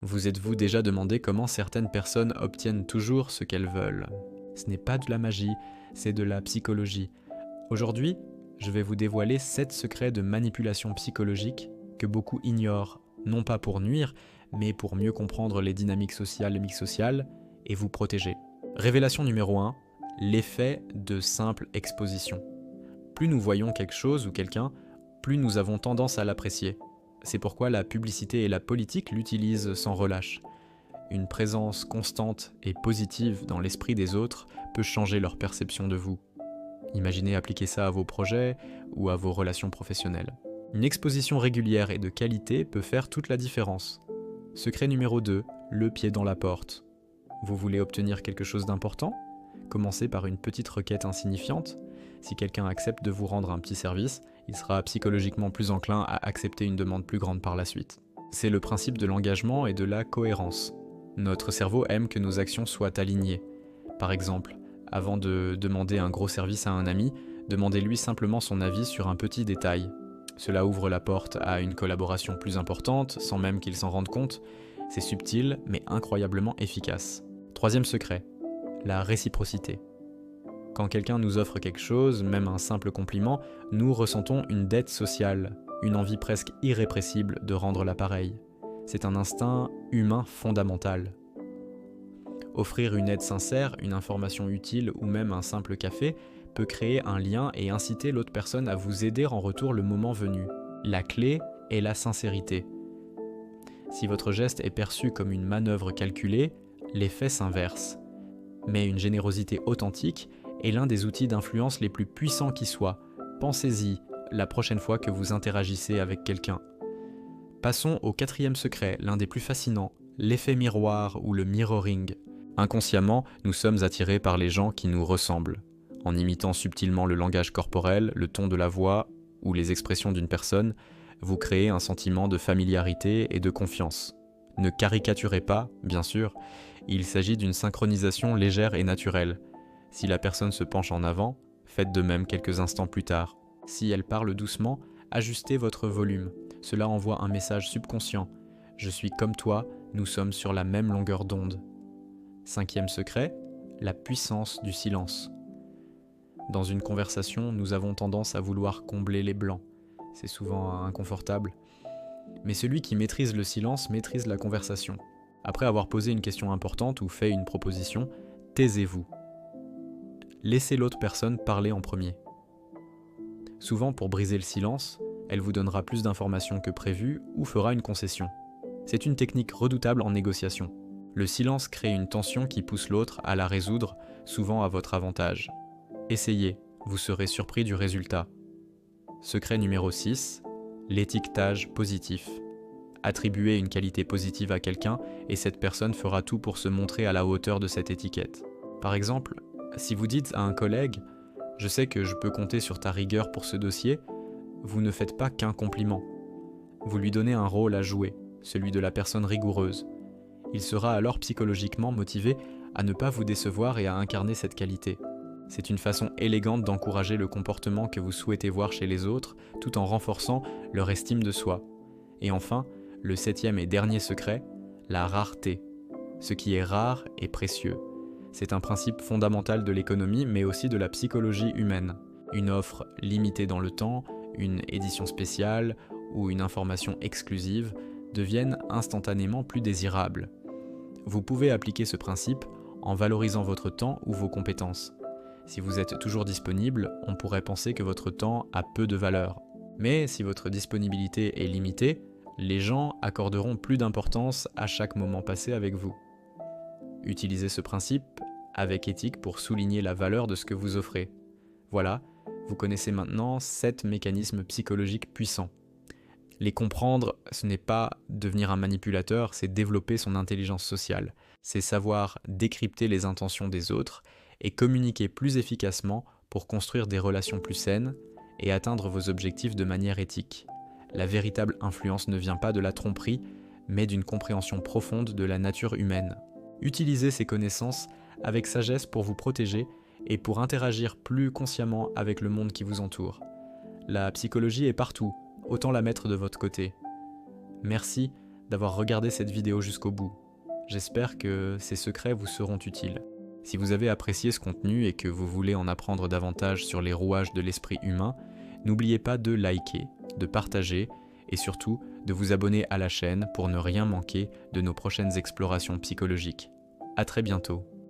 Vous êtes-vous déjà demandé comment certaines personnes obtiennent toujours ce qu'elles veulent? Ce n'est pas de la magie, c'est de la psychologie. Aujourd'hui, je vais vous dévoiler 7 secrets de manipulation psychologique que beaucoup ignorent, non pas pour nuire, mais pour mieux comprendre les dynamiques sociales et mixociales et vous protéger. Révélation numéro 1, l'effet de simple exposition. Plus nous voyons quelque chose ou quelqu'un, plus nous avons tendance à l'apprécier. C'est pourquoi la publicité et la politique l'utilisent sans relâche. Une présence constante et positive dans l'esprit des autres peut changer leur perception de vous. Imaginez appliquer ça à vos projets ou à vos relations professionnelles. Une exposition régulière et de qualité peut faire toute la différence. Secret numéro 2, le pied dans la porte. Vous voulez obtenir quelque chose d'important? Commencez par une petite requête insignifiante. Si quelqu'un accepte de vous rendre un petit service, il sera psychologiquement plus enclin à accepter une demande plus grande par la suite. C'est le principe de l'engagement et de la cohérence. Notre cerveau aime que nos actions soient alignées. Par exemple, avant de demander un gros service à un ami, demandez-lui simplement son avis sur un petit détail. Cela ouvre la porte à une collaboration plus importante, sans même qu'il s'en rende compte. C'est subtil, mais incroyablement efficace. Troisième secret, la réciprocité. Quand quelqu'un nous offre quelque chose, même un simple compliment, nous ressentons une dette sociale, une envie presque irrépressible de rendre l'appareil. C'est un instinct humain fondamental. Offrir une aide sincère, une information utile ou même un simple café peut créer un lien et inciter l'autre personne à vous aider en retour le moment venu. La clé est la sincérité. Si votre geste est perçu comme une manœuvre calculée, l'effet s'inverse. Mais une générosité authentique est l'un des outils d'influence les plus puissants qui soient. Pensez-y la prochaine fois que vous interagissez avec quelqu'un. Passons au quatrième secret, l'un des plus fascinants, l'effet miroir ou le mirroring. Inconsciemment, nous sommes attirés par les gens qui nous ressemblent. En imitant subtilement le langage corporel, le ton de la voix ou les expressions d'une personne, vous créez un sentiment de familiarité et de confiance. Ne caricaturez pas, bien sûr, il s'agit d'une synchronisation légère et naturelle. Si la personne se penche en avant, faites de même quelques instants plus tard. Si elle parle doucement, ajustez votre volume. Cela envoie un message subconscient. Je suis comme toi, nous sommes sur la même longueur d'onde. Cinquième secret, la puissance du silence. Dans une conversation, nous avons tendance à vouloir combler les blancs. C'est souvent inconfortable. Mais celui qui maîtrise le silence maîtrise la conversation. Après avoir posé une question importante ou fait une proposition, taisez-vous. Laissez l'autre personne parler en premier. Souvent, pour briser le silence, elle vous donnera plus d'informations que prévu ou fera une concession. C'est une technique redoutable en négociation. Le silence crée une tension qui pousse l'autre à la résoudre, souvent à votre avantage. Essayez, vous serez surpris du résultat. Secret numéro 6, l'étiquetage positif. Attribuez une qualité positive à quelqu'un et cette personne fera tout pour se montrer à la hauteur de cette étiquette. Par exemple, si vous dites à un collègue « Je sais que je peux compter sur ta rigueur pour ce dossier », vous ne faites pas qu'un compliment. Vous lui donnez un rôle à jouer, celui de la personne rigoureuse. Il sera alors psychologiquement motivé à ne pas vous décevoir et à incarner cette qualité. C'est une façon élégante d'encourager le comportement que vous souhaitez voir chez les autres, tout en renforçant leur estime de soi. Et enfin, le septième et dernier secret, la rareté. Ce qui est rare est précieux. C'est un principe fondamental de l'économie, mais aussi de la psychologie humaine. Une offre limitée dans le temps, une édition spéciale ou une information exclusive deviennent instantanément plus désirables. Vous pouvez appliquer ce principe en valorisant votre temps ou vos compétences. Si vous êtes toujours disponible, on pourrait penser que votre temps a peu de valeur. Mais si votre disponibilité est limitée, les gens accorderont plus d'importance à chaque moment passé avec vous. Utilisez ce principe avec éthique pour souligner la valeur de ce que vous offrez. Voilà, vous connaissez maintenant 7 mécanismes psychologiques puissants. Les comprendre, ce n'est pas devenir un manipulateur, c'est développer son intelligence sociale. C'est savoir décrypter les intentions des autres et communiquer plus efficacement pour construire des relations plus saines et atteindre vos objectifs de manière éthique. La véritable influence ne vient pas de la tromperie, mais d'une compréhension profonde de la nature humaine. Utilisez ces connaissances avec sagesse pour vous protéger et pour interagir plus consciemment avec le monde qui vous entoure. La psychologie est partout, autant la mettre de votre côté. Merci d'avoir regardé cette vidéo jusqu'au bout. J'espère que ces secrets vous seront utiles. Si vous avez apprécié ce contenu et que vous voulez en apprendre davantage sur les rouages de l'esprit humain, n'oubliez pas de liker, de partager et surtout de vous abonner à la chaîne pour ne rien manquer de nos prochaines explorations psychologiques. À très bientôt.